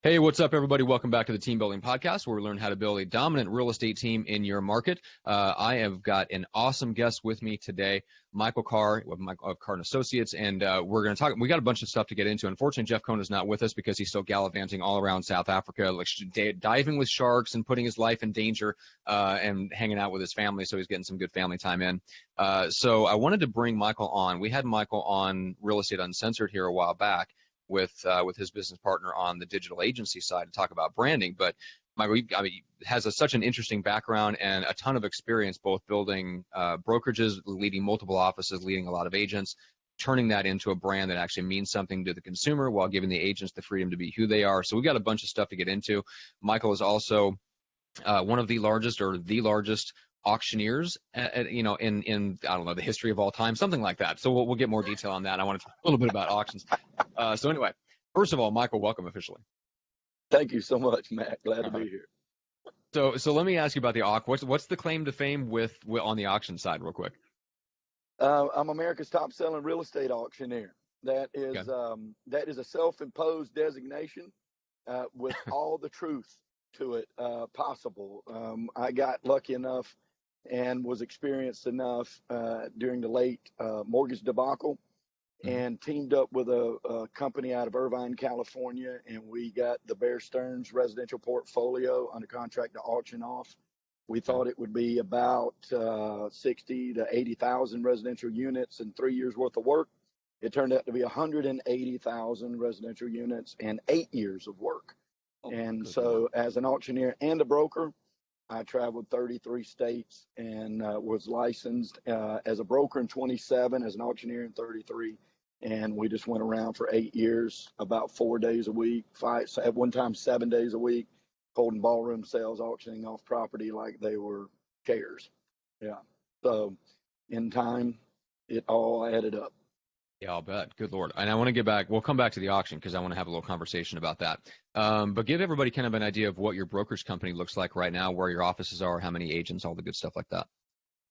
Hey, what's up, everybody? Welcome back to the Team Building Podcast, where we learn how to build a dominant real estate team in your market. I have got an awesome guest with me today, Michael Carr of Carr and Associates, and we're going to talk. We got a bunch of stuff to get into. Unfortunately, Jeff Cohn is not with us because he's still gallivanting all around South Africa, like diving with sharks and putting his life in danger, and hanging out with his family. So he's getting some good family time in. So I wanted to bring Michael on. We had Michael on Real Estate Uncensored here a while back with his business partner on the digital agency side to talk about branding. But Michael, has such an interesting background and a ton of experience, both building brokerages, leading multiple offices, leading a lot of agents, turning that into a brand that actually means something to the consumer while giving the agents the freedom to be who they are. So we've got a bunch of stuff to get into. Michael is also one of the largest or the largest auctioneers, in I don't know, the history of all time, something like that. So we'll get more detail on that. I want to talk a little bit about auctions. So anyway, first of all, Michael, welcome officially. Thank you so much, Matt. Glad to be here. So let me ask you about the auction. What's the claim to fame with on the auction side, real quick? I'm America's top-selling real estate auctioneer. That is a self-imposed designation with all the truth to it possible. I got lucky enough and was experienced enough during the late mortgage debacle and teamed up with a company out of Irvine, California, and we got the Bear Stearns residential portfolio under contract to auction off. We thought it would be about 60 to 80,000 residential units in 3 years worth of work. It turned out to be 180,000 residential units and 8 years of work. And so as an auctioneer and a broker, I traveled 33 states and was licensed as a broker in 27, as an auctioneer in 33. And we just went around for 8 years, about 4 days a week, at one time 7 days a week, holding ballroom sales, auctioning off property like they were chairs. Yeah. So in time, it all added up. Yeah, I'll bet. Good Lord. And I want to get back. We'll come back to the auction because I want to have a little conversation about that. But give everybody kind of an idea of what your brokerage company looks like right now, where your offices are, how many agents, all the good stuff like that.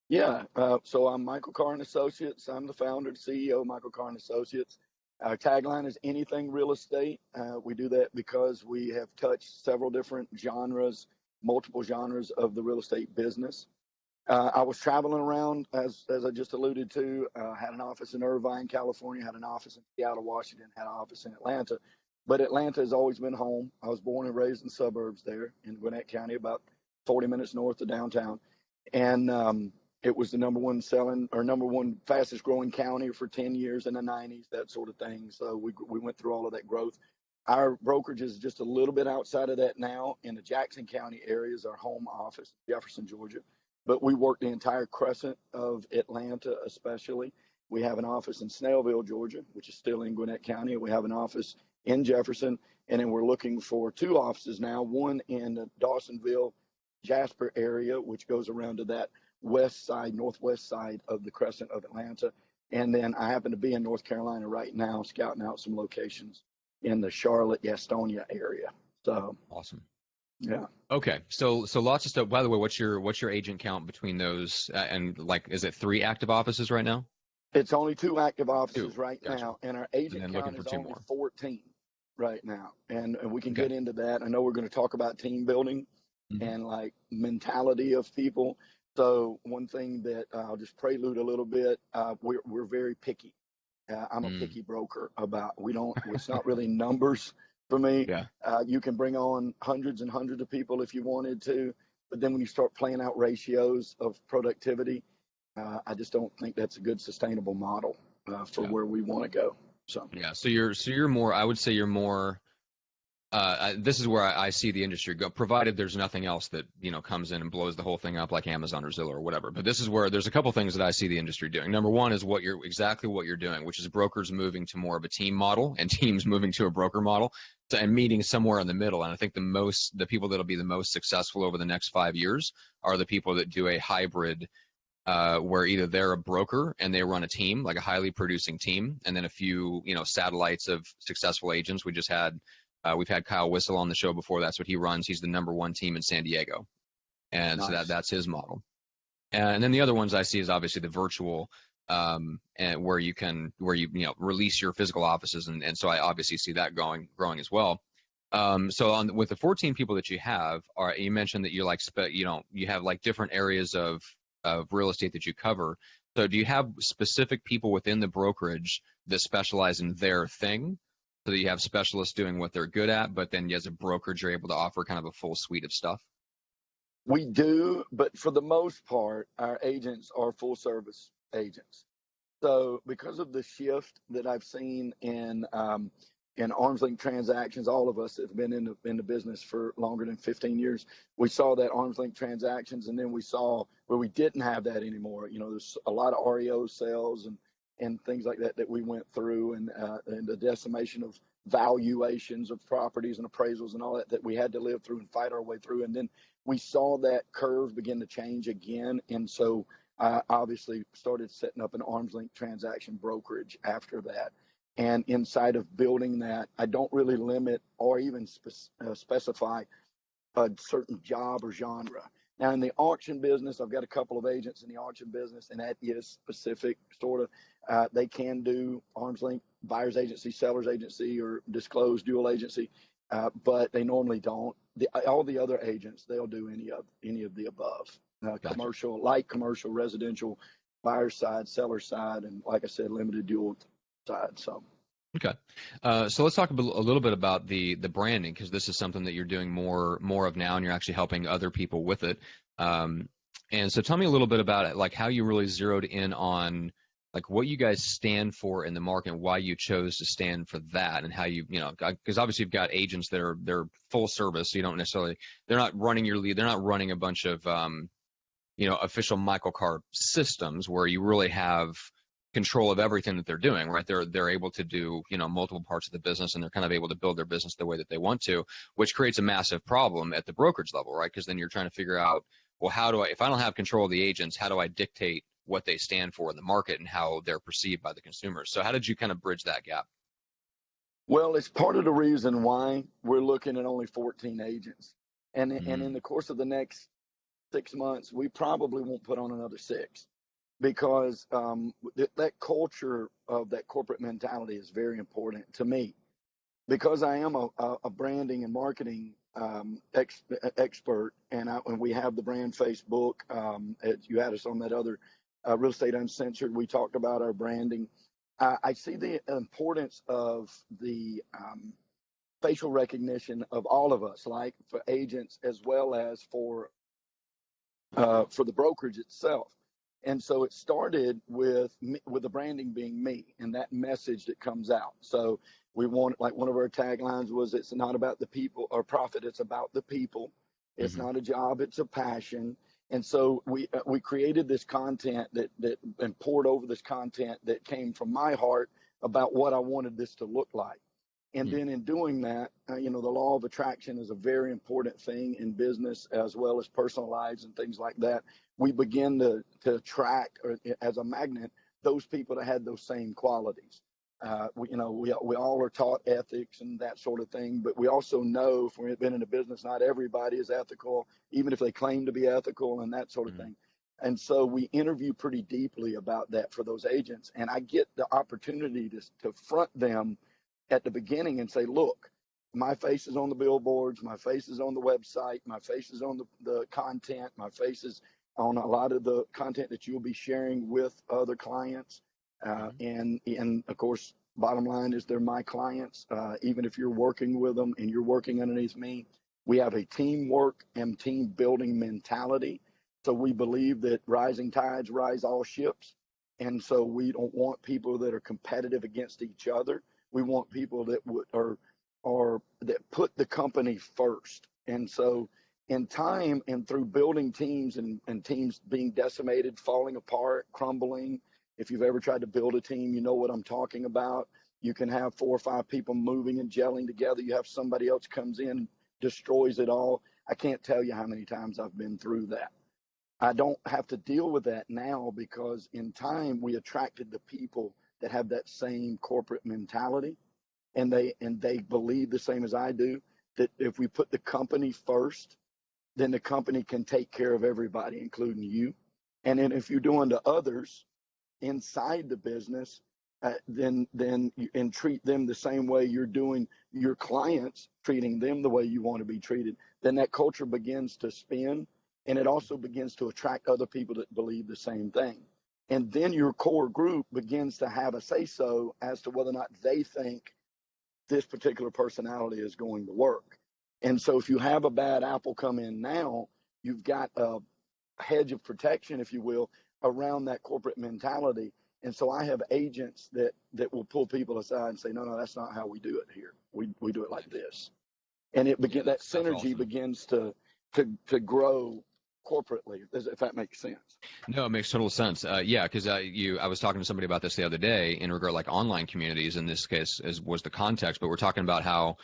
Yeah. So I'm Michael Carr and Associates. I'm the founder and CEO of Michael Carr and Associates. Our tagline is anything real estate. We do that because we have touched several different genres, multiple genres of the real estate business. I was traveling around, as I just alluded to, had an office in Irvine, California, had an office in Seattle, Washington, had an office in Atlanta. But Atlanta has always been home. I was born and raised in the suburbs there in Gwinnett County, about 40 minutes north of downtown. And it was the number one fastest growing county for 10 years in the 90s, that sort of thing. So we went through all of that growth. Our brokerage is just a little bit outside of that now in the Jackson County area is our home office, Jefferson, Georgia. But we work the entire crescent of Atlanta, especially. We have an office in Snellville, Georgia, which is still in Gwinnett County. We have an office in Jefferson, and then we're looking for 2 offices now, one in the Dawsonville, Jasper area, which goes around to that northwest side of the crescent of Atlanta. And then I happen to be in North Carolina right now, scouting out some locations in the Charlotte, Gastonia area. So awesome. Yeah. Okay. So lots of stuff. By the way, what's your agent count between those? And is it 3 active offices right now? It's only 2 active offices right now, and our agent count is only more. 14 right now. And we can get into that. I know we're going to talk about team building and like mentality of people. So one thing that I'll just prelude a little bit, we're very picky. I'm a picky broker it's not really numbers for me. Yeah. You can bring on hundreds and hundreds of people if you wanted to, but then when you start playing out ratios of productivity, I just don't think that's a good sustainable model for where we want to go. So yeah, so you're more. I would say you're more. This is where I see the industry go, provided there's nothing else that comes in and blows the whole thing up like Amazon or Zillow or whatever. But this is where there's a couple things that I see the industry doing. Number one is exactly what you're doing, which is brokers moving to more of a team model and teams moving to a broker model, and meeting somewhere in the middle. And I think the people that'll be the most successful over the next 5 years are the people that do a hybrid. Where either they're a broker and they run a team, like a highly producing team, and then a few, satellites of successful agents. We've had Kyle Whistle on the show before. That's what he runs. He's the number 1 team in San Diego. And nice. So that's his model. And then the other ones I see is obviously the virtual, and where you release your physical offices. And so I obviously see that growing as well. So with the 14 people that you have, you mentioned that you like, you have like different areas of real estate that you cover. So do you have specific people within the brokerage that specialize in their thing? So that you have specialists doing what they're good at, but then as a brokerage, you're able to offer kind of a full suite of stuff? We do, but for the most part, our agents are full service agents. So because of the shift that I've seen in arm's length transactions, all of us that have been in the business for longer than 15 years, we saw that arm's length transactions, and then we saw where we didn't have that anymore. You know, there's a lot of REO sales and things like that that we went through, and the decimation of valuations of properties and appraisals and all that that we had to live through and fight our way through. And then we saw that curve begin to change again, and so I obviously started setting up an arm's length transaction brokerage after that. And inside of building that, I don't really limit or even specify a certain job or genre. Now, in the auction business, I've got a couple of agents in the auction business, and that is specific, sort of. They can do arm's length buyer's agency, seller's agency, or disclosed dual agency, but they normally don't. All the other agents, they'll do any of the above. Gotcha. Commercial, light commercial, residential, buyer side, seller side, and like I said, limited dual side. So. Okay. So let's talk a little bit about the branding, because this is something that you're doing more of now, and you're actually helping other people with it. And so tell me a little bit about it, like how you really zeroed in on like what you guys stand for in the market and why you chose to stand for that, and how because obviously you've got agents that they're full service. So you don't necessarily, they're not running your lead. They're not running a bunch of, official Michael Carr systems where you really have control of everything that they're doing, right? They're able to do, multiple parts of the business, and they're kind of able to build their business the way that they want to, which creates a massive problem at the brokerage level, right? Because then you're trying to figure out, well, if I don't have control of the agents, how do I dictate what they stand for in the market and how they're perceived by the consumers? So how did you kind of bridge that gap? Well, it's part of the reason why we're looking at only 14 agents. And in the course of the next 6 months, we probably won't put on another six, because that culture of that corporate mentality is very important to me. Because I am a branding and marketing expert, and we have the brand Facebook. You had us on that other Real Estate Uncensored. We talked about our branding. I see the importance of the facial recognition of all of us, like for agents as well as for the brokerage itself. And so it started with the branding being me and that message that comes out. So we want, like one of our taglines was, it's not about the people or profit, it's about the people. It's not a job, it's a passion. And so we created this content that and poured over this content that came from my heart about what I wanted this to look like. And then in doing that, the law of attraction is a very important thing in business as well as personal lives and things like that. We begin to attract, or as a magnet, those people that had those same qualities. We all are taught ethics and that sort of thing, but we also know, if we've been in a business, not everybody is ethical, even if they claim to be ethical and that sort of thing. And so we interview pretty deeply about that for those agents. And I get the opportunity to front them at the beginning and say, look, my face is on the billboards, my face is on the website, my face is on the content, my face is on a lot of the content that you'll be sharing with other clients. And of course, bottom line is they're my clients. Even if you're working with them and you're working underneath me, we have a teamwork and team building mentality. So we believe that rising tides rise all ships. And so we don't want people that are competitive against each other. We want people that that put the company first. And so in time and through building teams and teams being decimated, falling apart, crumbling, if you've ever tried to build a team, you know what I'm talking about. You can have 4 or 5 people moving and gelling together. You have somebody else comes in, destroys it all. I can't tell you how many times I've been through that. I don't have to deal with that now, because in time we attracted the people that have that same corporate mentality, and they believe the same as I do, that if we put the company first, then the company can take care of everybody, including you. And then if you're doing to others inside the business, then you, and treat them the same way you're doing your clients treating them the way you want to be treated, then that culture begins to spin, and it also begins to attract other people that believe the same thing. And then your core group begins to have a say-so as to whether or not they think this particular personality is going to work. And so if you have a bad apple come in now, you've got a hedge of protection, if you will, around that corporate mentality. And so I have agents that will pull people aside and say, no, that's not how we do it here. We do it like this. And that synergy awesome. begins to grow corporately, if that makes sense. No, it makes total sense. Yeah, because I was talking to somebody about this the other day in regard like online communities. In this case, was the context, but we're talking about how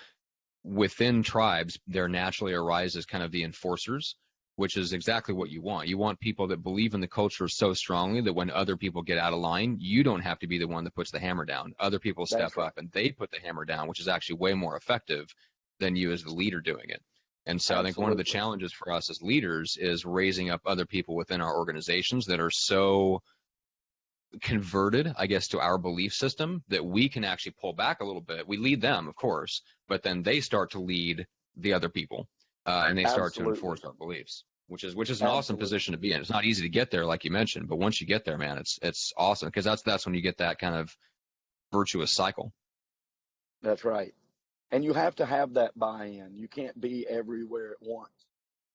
within tribes there naturally arises kind of the enforcers, which is exactly what you want. You want people that believe in the culture so strongly that when other people get out of line, you don't have to be the one that puts the hammer down. Other people step up and they put the hammer down, which is actually way more effective than you as the leader doing it. And so I think one of the challenges for us as leaders is raising up other people within our organizations that are so converted, I guess, to our belief system that we can actually pull back a little bit. We lead them, of course, but then they start to lead the other people, and they start to enforce our beliefs, which is an awesome position to be in. It's not easy to get there, like you mentioned, but once you get there, man, it's awesome, because that's when you get that kind of virtuous cycle. That's right. And you have to have that buy-in. You can't be everywhere at once.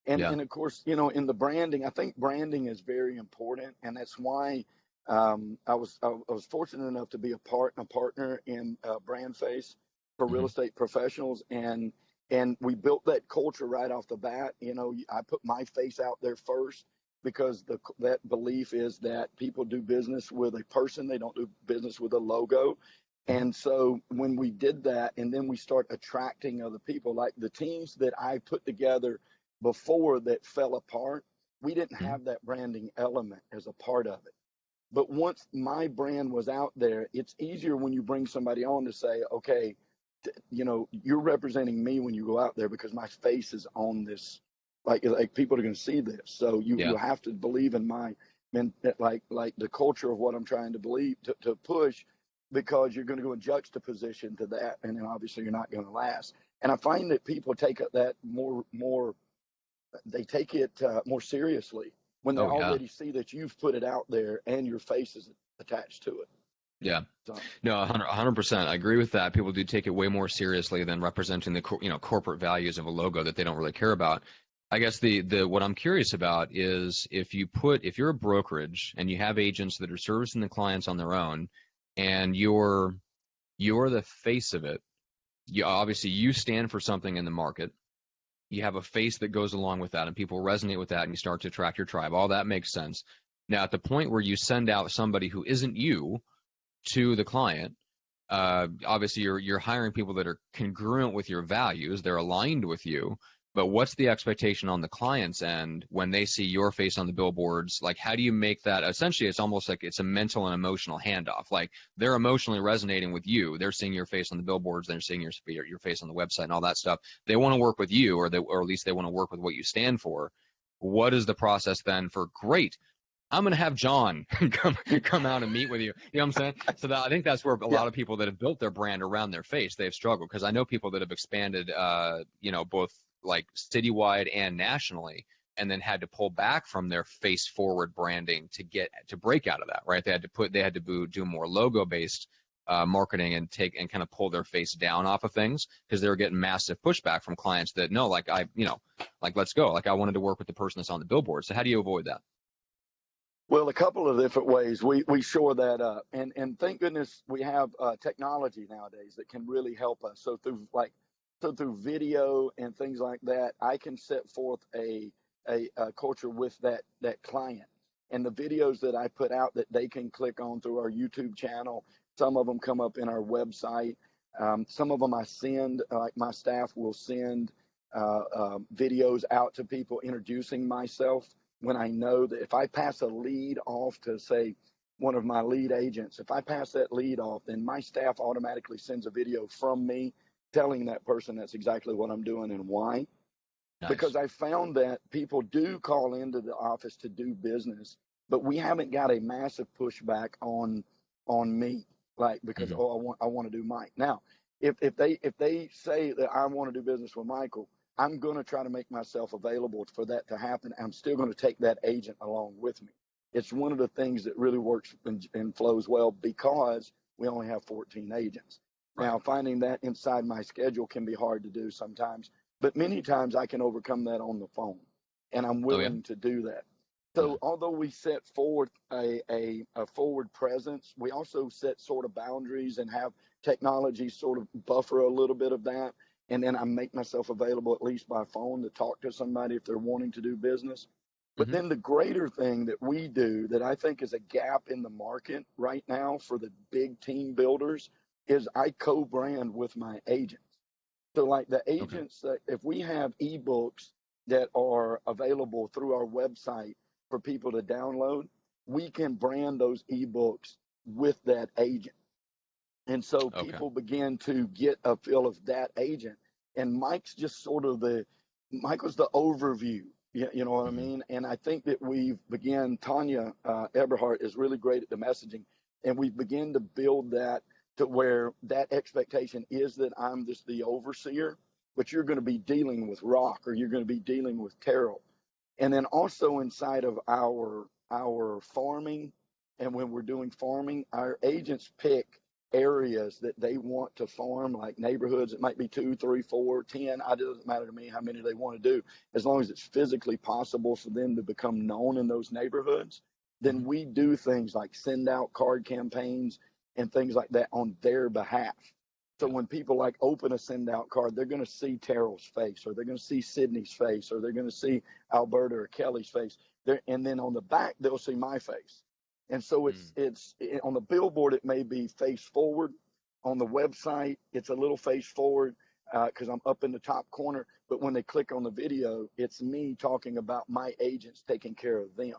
And of course, in the branding, I think branding is very important, and that's why I was fortunate enough to be a partner in Brand Face for real estate professionals, and we built that culture right off the bat. I put my face out there first because that belief is that people do business with a person; they don't do business with a logo. And so when we did that, and then we start attracting other people, like the teams that I put together before that fell apart, we didn't have that branding element as a part of it. But once my brand was out there, it's easier when you bring somebody on to say, okay, you're representing me when you go out there because my face is on this, like people are going to see this. So you have to believe in like the culture of what I'm trying to believe to push, because you're going to go in juxtaposition to that, and then obviously you're not going to last. And I find that people take that more seriously when they already see that you've put it out there and your face is attached to it. Yeah. No, 100%. I agree with that. People do take it way more seriously than representing the corporate values of a logo that they don't really care about. I guess the what I'm curious about is if you're a brokerage and you have agents that are servicing the clients on their own, and you're the face of it. Obviously you stand for something in the market. You have a face that goes along with that, and people resonate with that, and you start to attract your tribe. All that makes sense. Now, at the point where you send out somebody who isn't you to the client, obviously you're hiring people that are congruent with your values. They're aligned with you. But what's the expectation on the client's end when they see your face on the billboards? Like, how do you make that? Essentially, it's almost like it's a mental and emotional handoff. Like, they're emotionally resonating with you. They're seeing your face on the billboards. They're seeing your face on the website and all that stuff. They want to work with you, or at least they want to work with what you stand for. What is the process then for, great, I'm going to have John come out and meet with you. You know what I'm saying? So I think that's where a lot of people that have built their brand around their face, they've struggled. Because I know people that have expanded, both like citywide and nationally, and then had to pull back from their face forward branding to break out of that, right? They had to do more logo based marketing and kind of pull their face down off of things, because they were getting massive pushback from clients that let's go. Like, I wanted to work with the person that's on the billboard. So how do you avoid that? Well, a couple of different ways we shore that up, and thank goodness we have technology nowadays that can really help us. So through video and things like that, I can set forth a culture with that client, and the videos that I put out that they can click on through our YouTube channel. Some of them come up in our website. Some of them I send, like my staff will send videos out to people introducing myself. When I know that if I pass a lead off to, say, one of my lead agents, if I pass that lead off, then my staff automatically sends a video from me telling that person that's exactly what I'm doing and why. Nice. Because I found that people do call into the office to do business, but we haven't got a massive pushback on me, like, because I want to do Mike. Now, if they say that I want to do business with Michael, I'm going to try to make myself available for that to happen. I'm still going to take that agent along with me. It's one of the things that really works and flows well because we only have 14 agents. Right. Now, finding that inside my schedule can be hard to do sometimes, but many times I can overcome that on the phone, and I'm willing to do that. So although we set forward a forward presence, we also set sort of boundaries and have technology sort of buffer a little bit of that. And then I make myself available at least by phone to talk to somebody if they're wanting to do business. But then the greater thing that we do that I think is a gap in the market right now for the big team builders is I co-brand with my agents. So like the agents, if we have ebooks that are available through our website for people to download, we can brand those ebooks with that agent. And so people begin to get a feel of that agent. And Mike's just sort of Michael's the overview. You know what I mean? And I think that Tanya Eberhardt is really great at the messaging. And we begin to build that to where that expectation is that I'm just the overseer, but you're going to be dealing with Rock or you're going to be dealing with Terrell. And then also inside of our farming, and when we're doing farming, our agents pick areas that they want to farm, like neighborhoods. It might be 2, 3, 4, 10. It doesn't matter to me how many they want to do, as long as it's physically possible for them to become known in those neighborhoods. Then we do things like send out card campaigns and things like that on their behalf. So when people like open a send out card, they're going to see Terrell's face, or they're going to see Sydney's face, or they're going to see Alberta or Kelly's face. And then on the back, they'll see my face. And so it's on the billboard, it may be face forward. On the website, it's a little face forward because I'm up in the top corner. But when they click on the video, it's me talking about my agents taking care of them.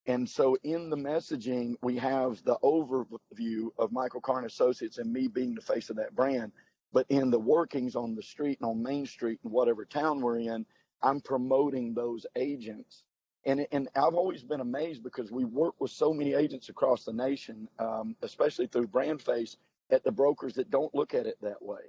And so in the messaging, we have the overview of Michael Carr and Associates and me being the face of that brand. But in the workings on the street and on Main Street and whatever town we're in, I'm promoting those agents. And I've always been amazed because we work with so many agents across the nation, especially through BrandFace, at the brokers that don't look at it that way.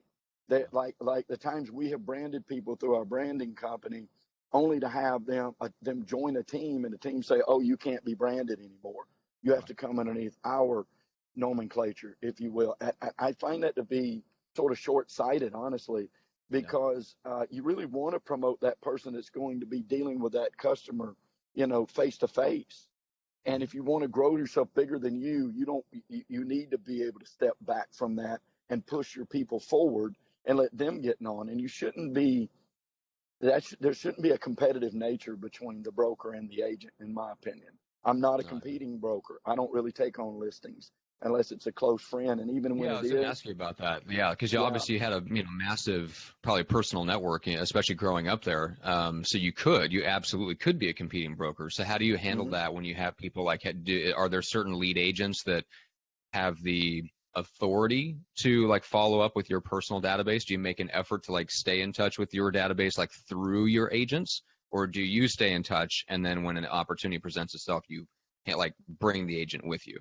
That like the times we have branded people through our branding company, only to have them join a team and the team say, "Oh, you can't be branded anymore. You have to come underneath our nomenclature, if you will." I find that to be sort of short-sighted, honestly, because you really want to promote that person that's going to be dealing with that customer, face to face. And if you want to grow yourself bigger than you need to be able to step back from that and push your people forward and let them get on. And there shouldn't be a competitive nature between the broker and the agent, in my opinion. I'm not a competing broker. I don't really take on listings unless it's a close friend. And even when I was going to ask you about that. Yeah, because you obviously had a massive, probably personal network, especially growing up there. So you absolutely could be a competing broker. So how do you handle that when you have people like, are there certain lead agents that have the authority to like follow up with your personal database? Do you make an effort to like stay in touch with your database like through your agents, or do you stay in touch and then when an opportunity presents itself, you can't like bring the agent with you?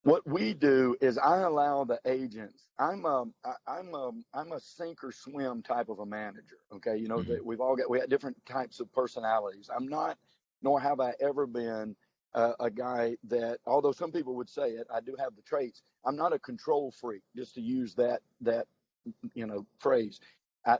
What we do is I allow the agents. I'm a sink or swim type of a manager. Okay, that we have different types of personalities. I'm not, nor have I ever been a guy that, although some people would say it, I do have the traits. I'm not a control freak, just to use that phrase.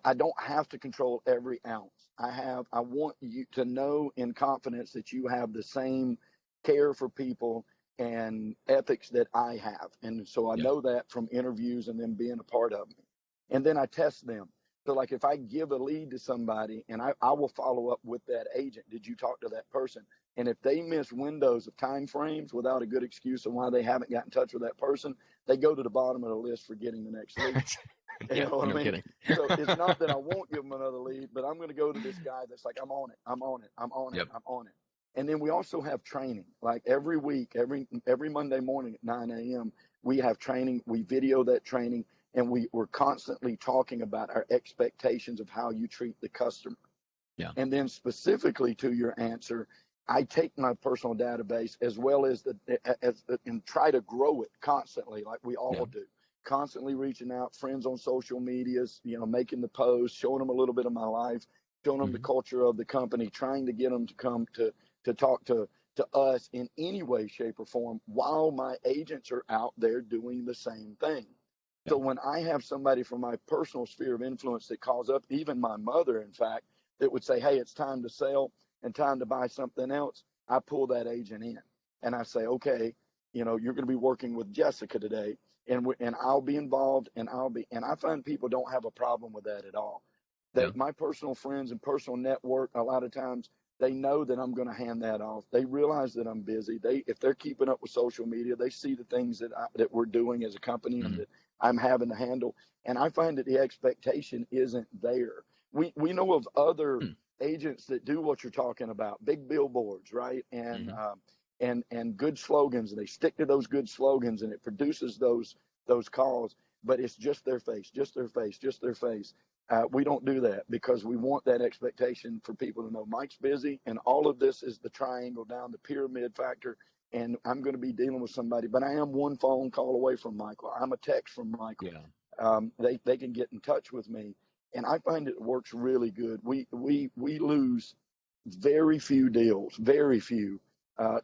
I don't have to control every ounce. I want you to know in confidence that you have the same care for people and ethics that I have. And so I know that from interviews and them being a part of me. And then I test them. So like if I give a lead to somebody and I will follow up with that agent, did you talk to that person? And if they miss windows of time frames without a good excuse of why they haven't got in touch with that person, they go to the bottom of the list for getting the next lead. You know what I mean? Kidding. So it's not that I won't give them another lead, but I'm going to go to this guy that's like, I'm on it. And then we also have training, like every week, every Monday morning at 9 a.m., we have training. We video that training, and we're constantly talking about our expectations of how you treat the customer. Yeah. And then specifically to your answer, I take my personal database as well as and try to grow it constantly, like we all do. constantly reaching out, friends on social medias, making the posts, showing them a little bit of my life, showing them the culture of the company, trying to get them to come to talk to us in any way, shape, or form while my agents are out there doing the same thing. So when I have somebody from my personal sphere of influence that calls up, even my mother, in fact, that would say, hey, it's time to sell and time to buy something else, I pull that agent in and I say, okay, you're going to be working with Jessica today, and I'll be involved, and I find people don't have a problem with that at all. That my personal friends and personal network, a lot of times they know that I'm going to hand that off. They realize that I'm busy. If they're keeping up with social media, they see the things that we're doing as a company and that I'm having to handle. And I find that the expectation isn't there. We know of other agents that do what you're talking about, big billboards, right? And good slogans, and they stick to those good slogans, and it produces those calls, but it's just their face, just their face, just their face. We don't do that because we want that expectation for people to know Mike's busy, and all of this is the triangle down, the pyramid factor, and I'm going to be dealing with somebody, but I am one phone call away from Michael. I'm a text from Michael. They can get in touch with me, and I find it works really good. We lose very few deals, very few,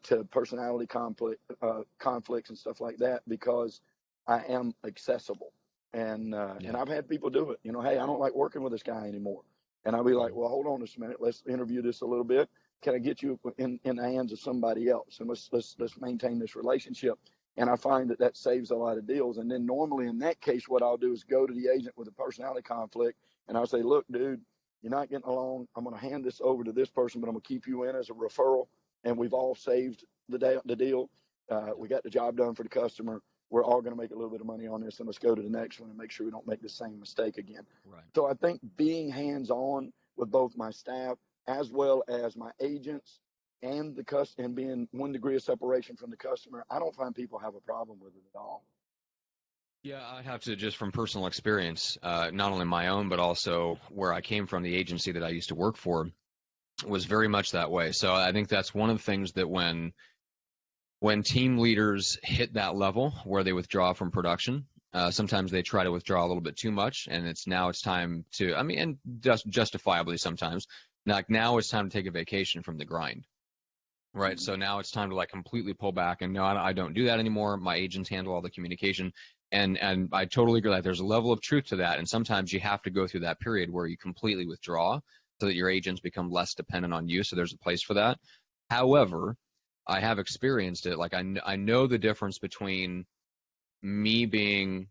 to personality conflicts and stuff like that, because I am accessible. And I've had people do it. Hey, I don't like working with this guy anymore. And I'll be like, well, hold on just a minute. Let's interview this a little bit. Can I get you in the hands of somebody else? And let's maintain this relationship. And I find that saves a lot of deals. And then normally in that case, what I'll do is go to the agent with a personality conflict, and I'll say, look, dude, you're not getting along. I'm going to hand this over to this person, but I'm going to keep you in as a referral. And we've all saved the deal. We got the job done for the customer. We're all going to make a little bit of money on this, and let's go to the next one and make sure we don't make the same mistake again. Right. So I think being hands-on with both my staff as well as my agents and and being 1 degree of separation from the customer, I don't find people have a problem with it at all. Yeah, I have to, just from personal experience, not only my own, but also where I came from, the agency that I used to work for was very much that way. So I think that's one of the things that when team leaders hit that level where they withdraw from production, sometimes they try to withdraw a little bit too much, and it's time to, and just justifiably sometimes, now it's time to take a vacation from the grind. Right. So now it's time to completely pull back, and no, I don't do that anymore. My agents handle all the communication. And I totally agree that there's a level of truth to that. And sometimes you have to go through that period where you completely withdraw so that your agents become less dependent on you. So there's a place for that. However, I have experienced it. I know the difference between me being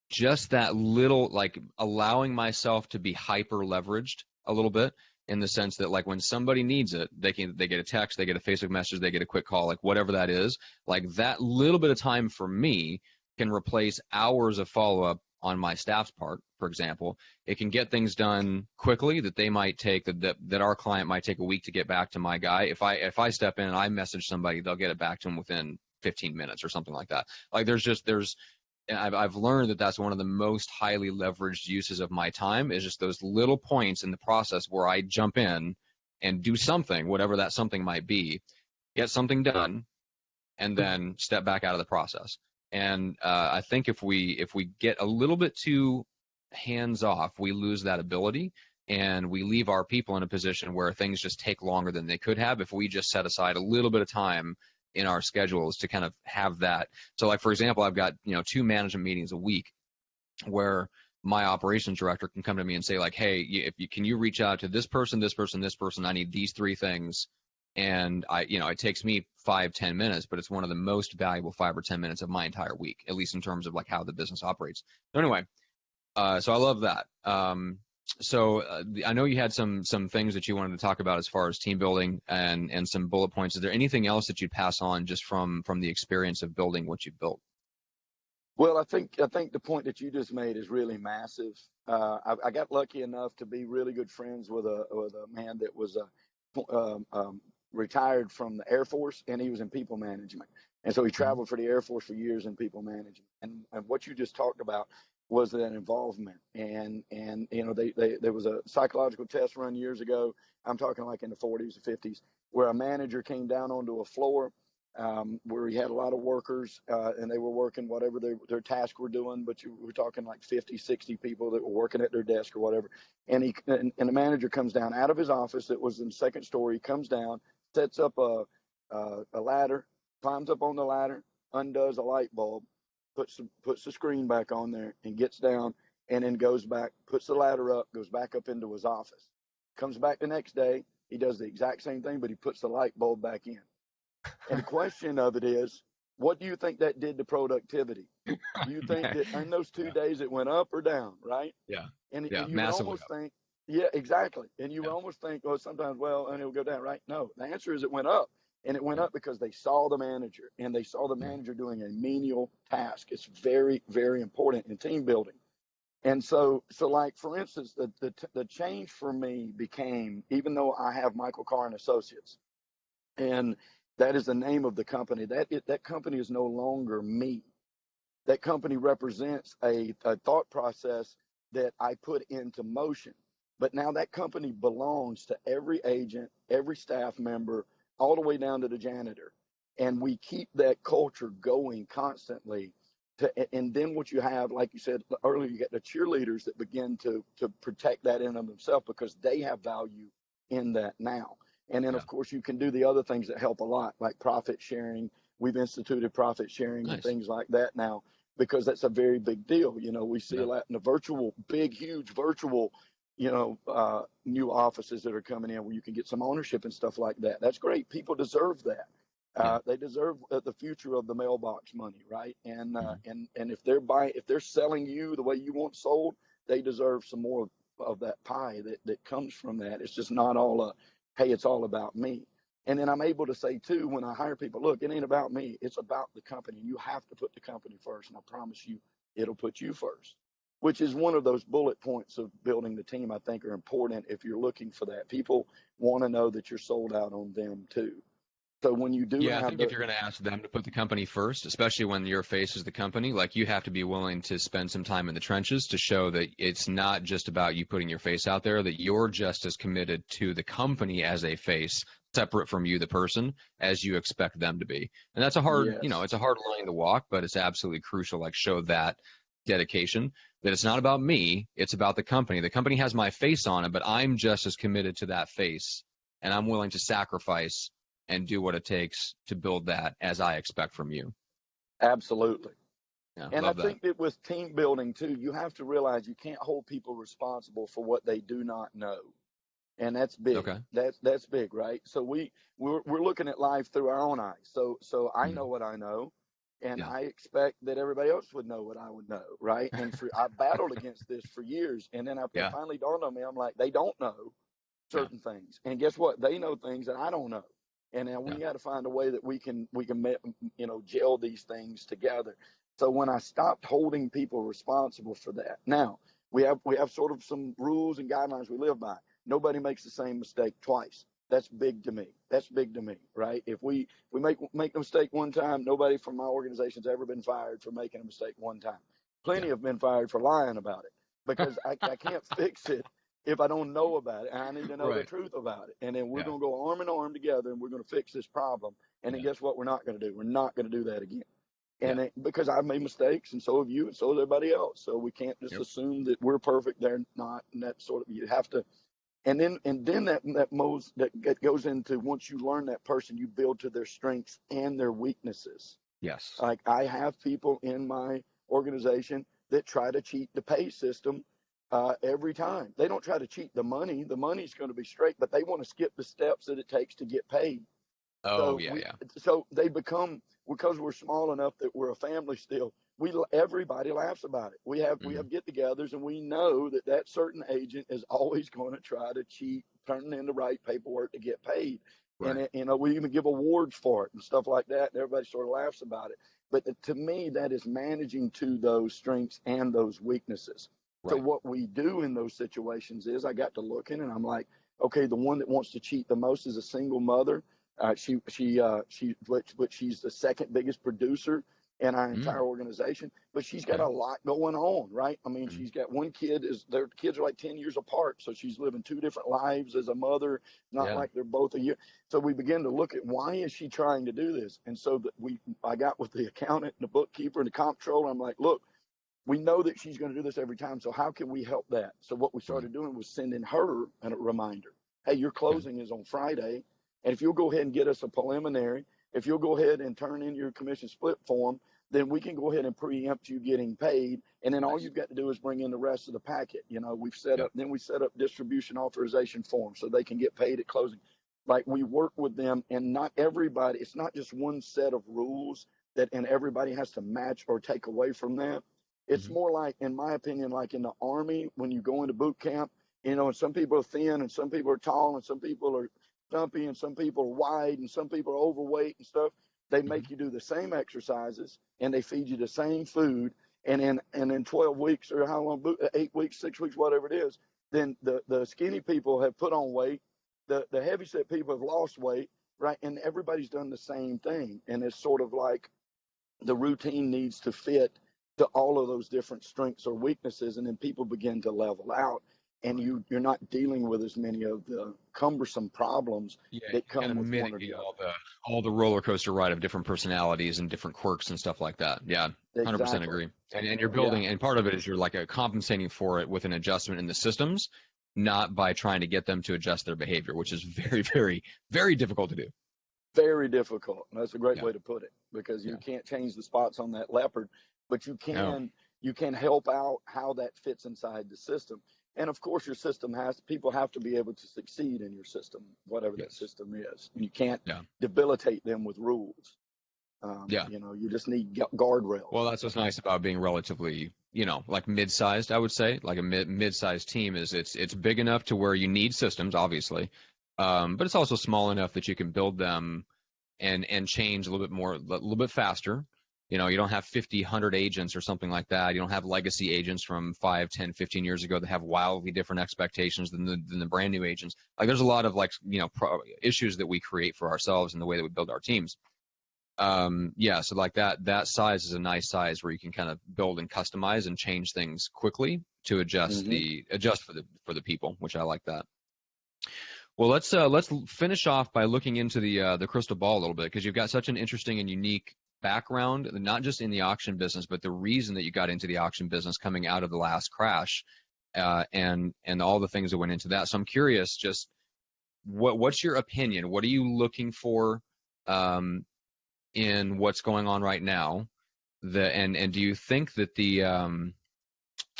just that little, allowing myself to be hyper leveraged a little bit, in the sense that when somebody needs it, they get a text, they get a Facebook message, they get a quick call, whatever that is, that little bit of time for me can replace hours of follow-up on my staff's part. For example, it can get things done quickly that they might take, that our client might take a week to get back to my guy. If I step in and I message somebody, they'll get it back to them within 15 minutes or something like that. I've learned that that's one of the most highly leveraged uses of my time, is just those little points in the process where I jump in and do something, whatever that something might be, get something done, and then step back out of the process. And I think if we get a little bit too hands off, we lose that ability, and we leave our people in a position where things just take longer than they could have if we just set aside a little bit of time in our schedules to kind of have that. So for example, I've got 2 management meetings a week where my operations director can come to me and say hey, can you reach out to this person, this person, this person? I need these 3 things. And it takes me 5-10 minutes, but it's one of the most valuable 5 or 10 minutes of my entire week, at least in terms of how the business operates. So anyway, so I love that. So I know you had some things that you wanted to talk about as far as team building and some bullet points. Is there anything else that you'd pass on just from the experience of building what you've built? Well, I think the point that you just made is really massive. I got lucky enough to be really good friends with a man that was retired from the Air Force, and he was in people management. And so he traveled for the Air Force for years in people management. And what you just talked about was that involvement. And there was a psychological test run years ago. I'm talking in the 40s or 50s, where a manager came down onto a floor where he had a lot of workers, and they were working whatever their task were doing, but we're talking like 50, 60 people that were working at their desk or whatever. And the manager comes down out of his office that was in the second story. He comes down, sets up a ladder, climbs up on the ladder, undoes a light bulb, puts the screen back on there, and gets down, and then goes back, puts the ladder up, goes back up into his office. Comes back the next day, he does the exact same thing, but he puts the light bulb back in. And the question of it is, what do you think that did to productivity? Do you think that in those 2 days it went up or down, right? Yeah. And you would Massively almost up. think, yeah, exactly. And you would almost think, well, sometimes, well, and it'll go down, right? No, the answer is it went up. And it went up because they saw the manager, and they saw the manager doing a menial task. It's very, very important in team building. And so like, for instance, the change for me became, even though I have Michael Carr and Associates, and that is the name of the company, that company is no longer me. That company represents a thought process that I put into motion. But now that company belongs to every agent, every staff member, all the way down to the janitor. And we keep that culture going constantly. And then what you have, like you said earlier, you get the cheerleaders that begin to protect that in of themselves because they have value in that now. And then, of course, you can do the other things that help a lot, like profit sharing. We've instituted profit sharing and things like that now, because that's a very big deal. You know, we see a lot in the virtual, big, huge virtual, new offices that are coming in where you can get some ownership and stuff like that. That's great. People deserve that. They deserve the future of the mailbox money, right? And and if they're selling you the way you want sold, they deserve some more of that pie that comes from that. It's just not all hey, it's all about me. And then I'm able to say too, when I hire people, look, it ain't about me. It's about the company. You have to put the company first, and I promise you, it'll put you first. Which is one of those bullet points of building the team I think are important if you're looking for that. People want to know that you're sold out on them too. So when you do I think if you're going to ask them to put the company first, especially when your face is the company, like, you have to be willing to spend some time in the trenches to show that it's not just about you putting your face out there, that you're just as committed to the company as a face, separate from you, the person, as you expect them to be. And that's a hard, it's a hard line to walk, but it's absolutely crucial. Like, show that dedication, that it's not about me, it's about the company. The company has my face on it, but I'm just as committed to that face, and I'm willing to sacrifice and do what it takes to build that as I expect from you. Absolutely. Yeah, and I think that with team building too, you have to realize you can't hold people responsible for what they do not know. And that's big. Okay. That's big, right? So we're looking at life through our own eyes. So I know what I know, and I expect that everybody else would know what I would know, right? And I battled against this for years, and then it finally dawned on me. I'm like, they don't know certain things, and guess what? They know things that I don't know. And now we got to find a way that we can gel these things together. So when I stopped holding people responsible for that, now we have sort of some rules and guidelines we live by. Nobody makes the same mistake twice. That's big to me. Right? If we make a mistake one time, nobody from my organization's ever been fired for making a mistake one time. Plenty have been fired for lying about it, because I can't fix it if I don't know about it. And I need to know the truth about it. And then we're going to go arm in arm together, and we're going to fix this problem. And then guess what we're not going to do? We're not going to do that again. And because I've made mistakes, and so have you, and so has everybody else. So we can't just assume that we're perfect. They're not. And that sort of, you have to. And then that goes into, once you learn that person, you build to their strengths and their weaknesses. Yes. Like, I have people in my organization that try to cheat the pay system every time. They don't try to cheat the money. The money's going to be straight, but they want to skip the steps that it takes to get paid. So they become, because we're small enough that we're a family still, everybody laughs about it. We have get-togethers, and we know that certain agent is always going to try to cheat, turn in the right paperwork to get paid. Right. And we even give awards for it and stuff like that, and everybody sort of laughs about it. But to me, that is managing to those strengths and those weaknesses. Right. So what we do in those situations is, I got to looking, and I'm like, okay, the one that wants to cheat the most is a single mother. She's the second biggest producer in our entire organization, but she's got a lot going on, right? I mean, she's got one kid, their kids are like 10 years apart. So she's living two different lives as a mother, not like they're both a year. So we begin to look at why is she trying to do this? And so I got with the accountant and the bookkeeper and the comptroller. I'm like, look, we know that she's going to do this every time. So how can we help that? So what we started doing was sending her a reminder. Hey, your closing is on Friday. And if you'll go ahead and get us a preliminary, if you'll go ahead and turn in your commission split form, then we can go ahead and preempt you getting paid. And then all you've got to do is bring in the rest of the packet. You know, we set up distribution authorization forms so they can get paid at closing. Like, we work with them, and not everybody, it's not just one set of rules and everybody has to match or take away from that. It's more like, in my opinion, like in the Army, when you go into boot camp, you know, and some people are thin and some people are tall and some people are stumpy and some people are wide and some people are overweight and stuff. They make you do the same exercises and they feed you the same food. And in 12 weeks or how long, 8 weeks, 6 weeks, whatever it is, then the skinny people have put on weight. The heavyset people have lost weight, right? And everybody's done the same thing. And it's sort of like the routine needs to fit to all of those different strengths or weaknesses, and then people begin to level out, and you're not dealing with as many of the cumbersome problems that come with one or the other. All the roller coaster ride of different personalities and different quirks and stuff like that. Yeah, 100% agree. And you're building, and part of it is you're like compensating for it with an adjustment in the systems, not by trying to get them to adjust their behavior, which is very, very, very difficult to do. Very difficult. That's a great way to put it, because you can't change the spots on that leopard, but you can help out how that fits inside the system. And of course, your system people have to be able to succeed in your system, whatever that system is. You can't debilitate them with rules. You know, you just need guardrails. Well, that's what's nice about being relatively, you know, like mid-sized, I would say. Like a mid-sized team is it's big enough to where you need systems, obviously. But it's also small enough that you can build them and change a little bit faster. You know, you don't have 50, 100 agents or something like that. You don't have legacy agents from 5, 10, 15 years ago that have wildly different expectations than the brand new agents. Like, there's a lot of issues that we create for ourselves in the way that we build our teams. So like that size is a nice size where you can kind of build and customize and change things quickly to adjust for the people, which I like that. Well, let's finish off by looking into the crystal ball a little bit, because you've got such an interesting and unique background, not just in the auction business, but the reason that you got into the auction business coming out of the last crash, and all the things that went into that. So I'm curious, just what's your opinion? What are you looking for in what's going on right now? And do you think that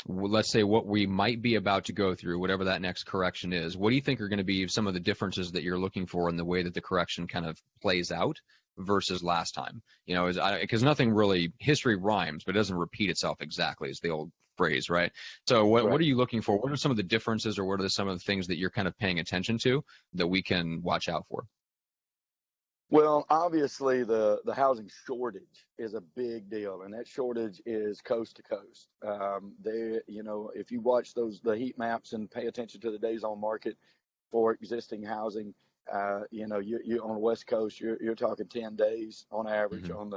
let's say what we might be about to go through, whatever that next correction is, what do you think are going to be some of the differences that you're looking for in the way that the correction kind of plays out versus last time? You know, because nothing really, history rhymes, but it doesn't repeat itself exactly, is the old phrase, right? So what are you looking for? What are some of the differences, or what are some of the things that you're kind of paying attention to that we can watch out for? Well, obviously the housing shortage is a big deal, and that shortage is coast to coast. If you watch the heat maps and pay attention to the days on market for existing housing, you on the West Coast, you're talking 10 days on average. On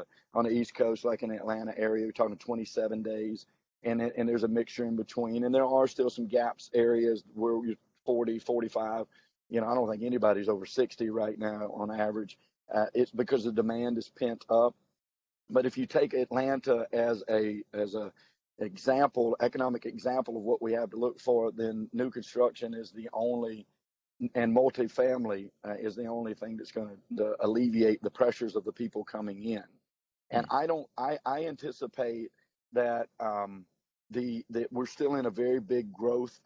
the East Coast, like in the Atlanta area, you're talking 27 days, and there's a mixture in between, and there are still some gaps areas where you're 40, 45. I don't think anybody's over 60 right now on average. It's because the demand is pent up. But if you take Atlanta as a economic example of what we have to look for, then new construction is the only, and multifamily is the only thing that's going to alleviate the pressures of the people coming in. And I anticipate that that we're still in a very big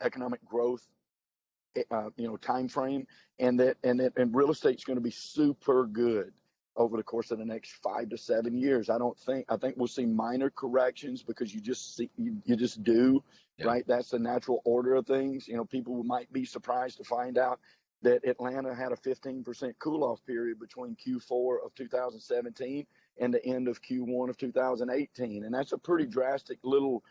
economic growth time frame, and real estate's going to be super good over the course of the next 5 to 7 years. I think we'll see minor corrections, because you just do, right? That's the natural order of things. People might be surprised to find out that Atlanta had a 15% cool off period between Q4 of 2017 and the end of Q1 of 2018, and that's a pretty drastic little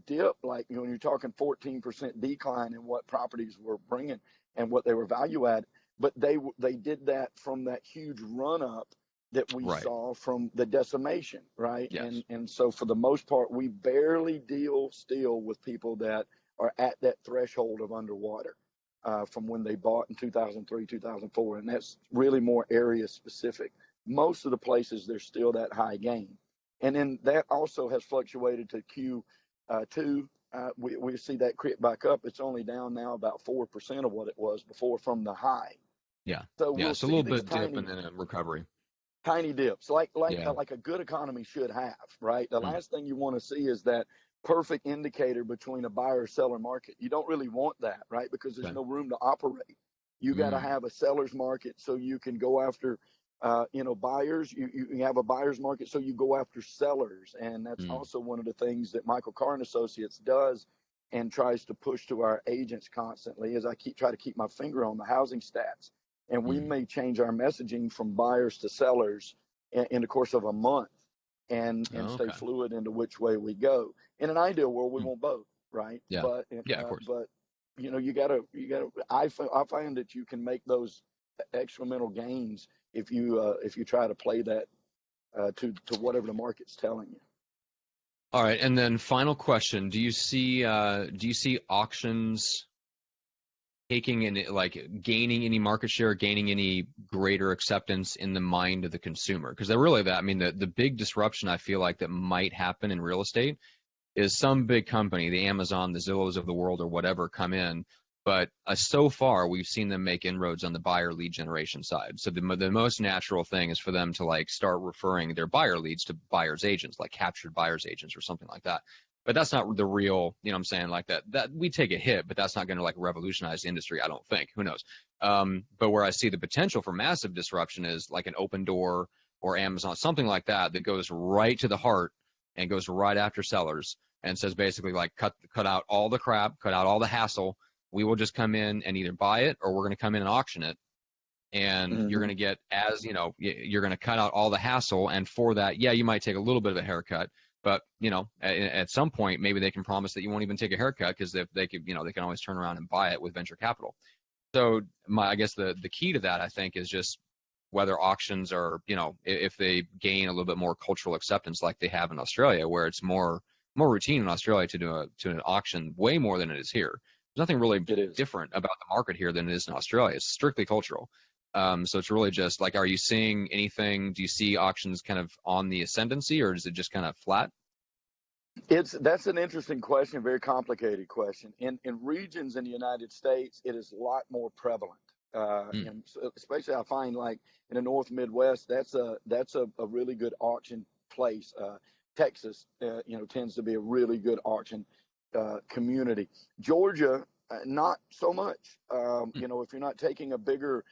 dip, like, when you're talking 14% decline in what properties were bringing and what they were value at. But they did that from that huge run up that we Right. saw from the decimation, right? Yes. And so for the most part, we barely deal still with people that are at that threshold of underwater from when they bought in 2003, 2004, and that's really more area specific. Most of the places there's still that high gain, and then that also has fluctuated to Q2. We see that creep back up. It's only down now about 4% of what it was before from the high. Yeah. So Yeah. we'll So a see little these bit dip and then a recovery. tiny dips, like Yeah. like a good economy should have, right? The Mm. last thing you want to see is that perfect indicator between a buyer or seller market. You don't really want that, right? Because there's Okay. no room to operate. You got to Mm. have a seller's market so you can go after, buyers. You have a buyer's market so you go after sellers, and that's Mm. also one of the things that Michael Carr and Associates does and tries to push to our agents constantly. As I try to keep my finger on the housing stats, and we Mm. may change our messaging from buyers to sellers in the course of a month and Oh, stay okay. fluid into which way we go. In an ideal world, we Mm. want both, right? Yeah. Yeah, of course. But you gotta. I find that you can make those excremental gains if you try to play that to whatever the market's telling you. All right. And then final question. Do you see auctions taking any, like, gaining any market share, gaining any greater acceptance in the mind of the consumer? Because they're really that. I mean, the big disruption I feel like that might happen in real estate is some big company, the Amazon, the Zillows of the world, or whatever, come in. But so far, we've seen them make inroads on the buyer lead generation side. So the most natural thing is for them to, like, start referring their buyer leads to buyers agents, like captured buyers agents or something like that. But that's not the real, you know what I'm saying? Like that we take a hit, but that's not going to, like, revolutionize the industry, I don't think. Who knows? But where I see the potential for massive disruption is like an Open Door or Amazon, something like that, that goes right to the heart and goes right after sellers and says basically, like, cut out all the crap, cut out all the hassle. We will just come in and either buy it or we're going to come in and auction it. And you're Mm-hmm. going to get, as you know, you're going to cut out all the hassle. And for that, yeah, you might take a little bit of a haircut, but, at some point, maybe they can promise that you won't even take a haircut because if they could, they can always turn around and buy it with venture capital. So I guess the key to that, I think, is just whether auctions are, if they gain a little bit more cultural acceptance like they have in Australia, where it's more routine in Australia to do an auction way more than it is here. There's nothing really It is. different about the market here than it is in Australia. It's strictly cultural. So it's really just like, are you seeing anything? Do you see auctions kind of on the ascendancy, or is it just kind of flat? That's an interesting question, very complicated question. In regions in the United States, it is a lot more prevalent. Mm. And especially I find like in the North Midwest, that's a really good auction place. Texas, tends to be a really good auction community. Georgia, not so much. Mm. If you're not taking a bigger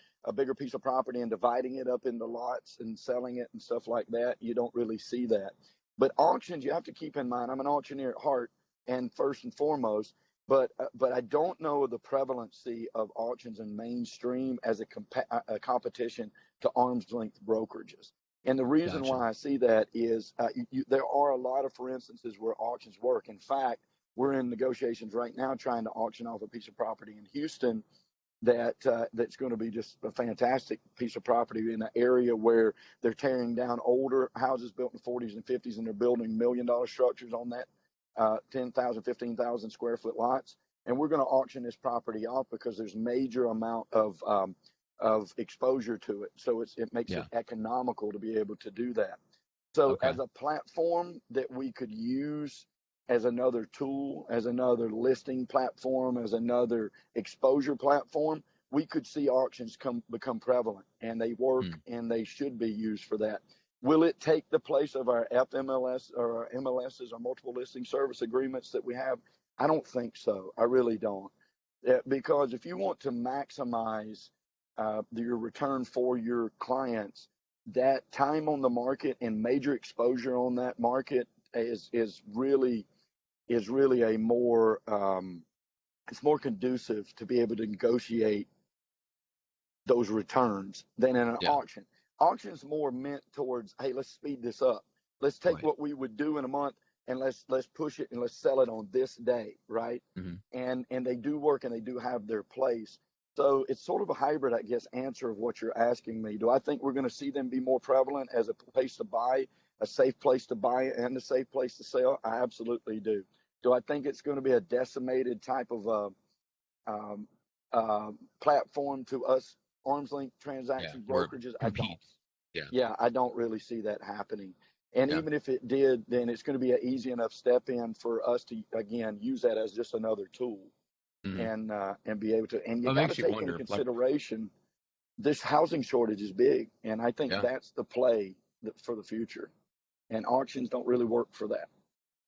piece of property and dividing it up into lots and selling it and stuff like that, you don't really see that. But auctions, you have to keep in mind, I'm an auctioneer at heart and first and foremost, but I don't know the prevalency of auctions in mainstream as a competition to arm's length brokerages. And the reason Gotcha. why I see that is there are a lot of, for instances, where auctions work. In fact, we're in negotiations right now trying to auction off a piece of property in Houston that's going to be just a fantastic piece of property in an area where they're tearing down older houses built in the 40s and 50s, and they're building $1 million structures on that 10,000, 15,000 square foot lots. And we're going to auction this property off because there's major amount of exposure to it. So it makes Yeah. it economical to be able to do that. So Okay. as a platform that we could use as another tool, as another listing platform, as another exposure platform, we could see auctions become prevalent, and they work Mm. and they should be used for that. Will it take the place of our FMLS or our MLSs or multiple listing service agreements that we have? I don't think so. I really don't. Because if you want to maximize your return for your clients, that time on the market and major exposure on that market is really a more it's more conducive to be able to negotiate those returns than in an Yeah. auction. Auction's more meant towards, hey, let's speed this up. Let's take Right. what we would do in a month and let's push it and let's sell it on this day, right? Hmm. And they do work and they do have their place. So it's sort of a hybrid, I guess, answer of what you're asking me. Do I think we're going to see them be more prevalent as a place to buy, a safe place to buy, and a safe place to sell? I absolutely do. Do I think it's going to be a decimated type of um, platform to us arm's length Yeah. transaction Or brokerages? I don't. compete. Yeah. Yeah, I don't really see that happening. And Yeah. even if it did, then it's going to be an easy enough step in for us to, again, use that as just another tool Mm-hmm. and be able to. And you Well, it got to makes you take into wonder, like, consideration this housing shortage is big, and I think yeah, that's the play for the future. And auctions don't really work for that.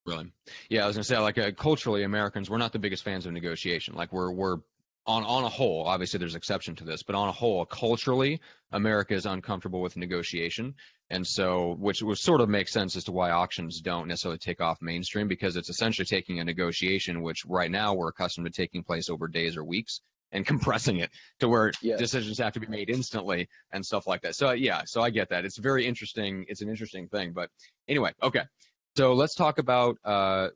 really. Yeah, I was gonna say, like, culturally, Americans, we're not the biggest fans of negotiation. Like, we're on a whole, obviously there's exception to this, but on a whole, culturally, America is uncomfortable with negotiation, and so which sort of makes sense as to why auctions don't necessarily take off mainstream, because it's essentially taking a negotiation, which right now we're accustomed to taking place over days or weeks, and compressing it to where Yes. decisions have to be made instantly and stuff like that. So yeah, so I get that. It's very interesting. It's an interesting thing, but anyway, okay. So let's talk about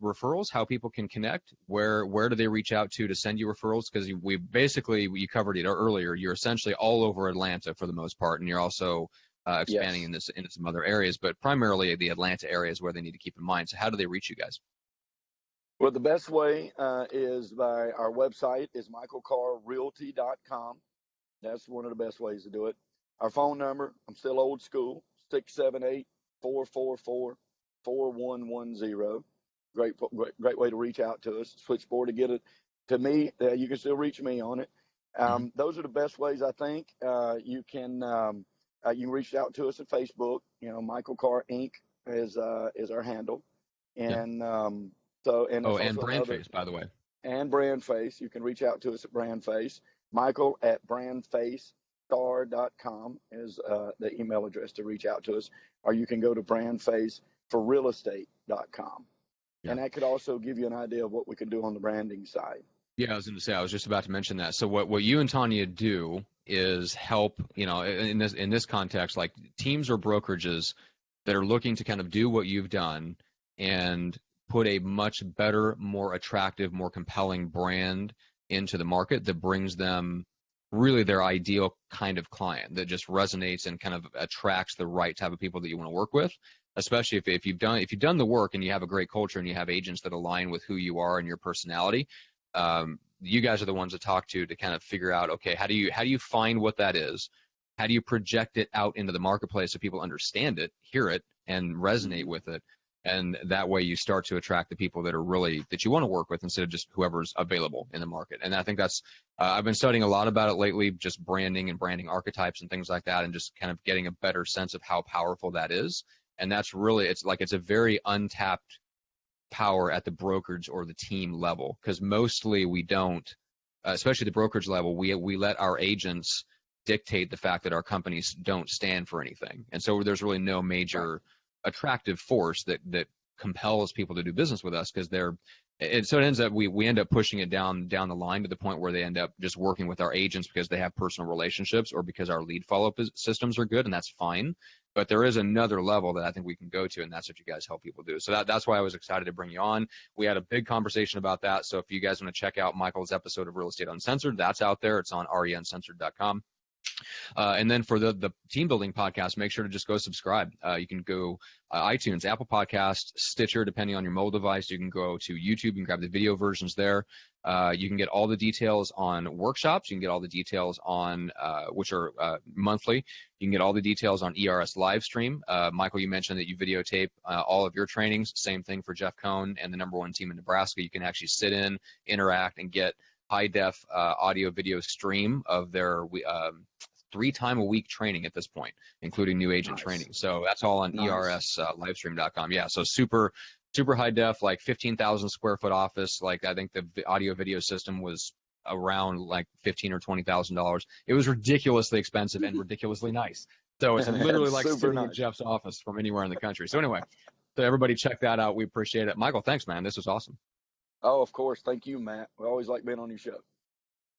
referrals, how people can connect. Where do they reach out to send you referrals? Because you covered it earlier. You're essentially all over Atlanta for the most part, and you're also expanding Yes. into some other areas, but primarily the Atlanta area is where they need to keep in mind. So how do they reach you guys? Well, the best way is by our website is michaelcarrealty.com. That's one of the best ways to do it. Our phone number, I'm still old school, 678-444-4110. Great way to reach out to us. Switchboard to get it to me. You can still reach me on it. Mm-hmm. Those are the best ways, I think. You can reach out to us at Facebook. Michael Carr Inc. is our handle, Yeah. and and Oh, it's and also brand face, by the way. and brand face. You can reach out to us at brand face. Michael at brandfacestar.com is the email address to reach out to us, or you can go to brandfaceforrealestate.com. Yeah. And that could also give you an idea of what we can do on the branding side. Yeah, I was going to say, I was just about to mention that. So what you and Tanya do is help, in this context, like teams or brokerages that are looking to kind of do what you've done and put a much better, more attractive, more compelling brand into the market that brings them really their ideal kind of client that just resonates and kind of attracts the right type of people that you want to work with, especially if you've done the work and you have a great culture and you have agents that align with who you are and your personality. You guys are the ones to talk to kind of figure out, okay, how do you find what that is? How do you project it out into the marketplace so people understand it, hear it, and resonate with it? And that way you start to attract the people that you want to work with instead of just whoever's available in the market. And I think that's, I've been studying a lot about it lately, just branding and branding archetypes and things like that, and just kind of getting a better sense of how powerful that is. And that's really, it's a very untapped power at the brokerage or the team level, because mostly we don't, especially the brokerage level, we let our agents dictate the fact that our companies don't stand for anything. And so there's really no major attractive force that compels people to do business with us, because so it ends up we end up pushing it down the line to the point where they end up just working with our agents because they have personal relationships or because our lead follow-up systems are good, and that's fine. But there is another level that I think we can go to, and that's what you guys help people do. So that's why I was excited to bring you on. We had a big conversation about that. So if you guys want to check out Michael's episode of Real Estate Uncensored, that's out there. It's on reuncensored.com. And then for the team building podcast, make sure to just go subscribe. You can go iTunes, Apple Podcasts, Stitcher, depending on your mobile device. You can go to YouTube. You can grab the video versions there. You can get all the details on workshops. You can get all the details on which are monthly. You can get all the details on ERS Livestream. Michael, you mentioned that you videotape all of your trainings. Same thing for Jeff Cohn and the #1 team in Nebraska. You can actually sit in, interact, and get high-def audio video stream of their 3-time-a-week training at this point, including new agent training. So that's all on erslivestream.com. Yeah, so super high def, like 15,000 square foot office. Like I think the audio video system was around like $15,000 or $20,000. It was ridiculously expensive and ridiculously nice. So it's literally like sitting in Jeff's office from anywhere in the country. So anyway, so everybody check that out. We appreciate it. Michael, thanks, man. This was awesome. Oh, of course. Thank you, Matt. We always like being on your show.